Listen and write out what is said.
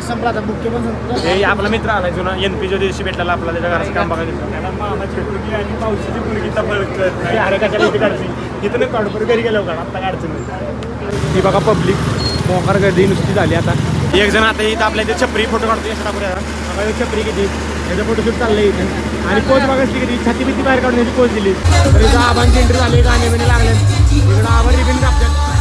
संपला आता मुख्य पण संपला. हे आपला मित्र आला जुना NP दिवशी भेटला आपला त्याच्या घराचं काम बघायला घेतलं त्याला मामाची मुलगी आणि पावसाची मुलगी फरक नाही अरे कशाला इथे काढची इथं काढपर घरी गेलो का आता काढचं ही बघा पब्लिक मोकार गर्दी नुसती झाली आता एक जण आता इथं आपल्या इथे छपरी फोटो काढतो बघा छपरी किती याचा फोटोशूट चाललंय इथं आणि पोच बघायची किती छाती बिती बाहेर काढून याची पोच दिली तर इथं आबांची एंट्री झाली गाणे बिणे लागले इकडं आभार रिबिन कापतात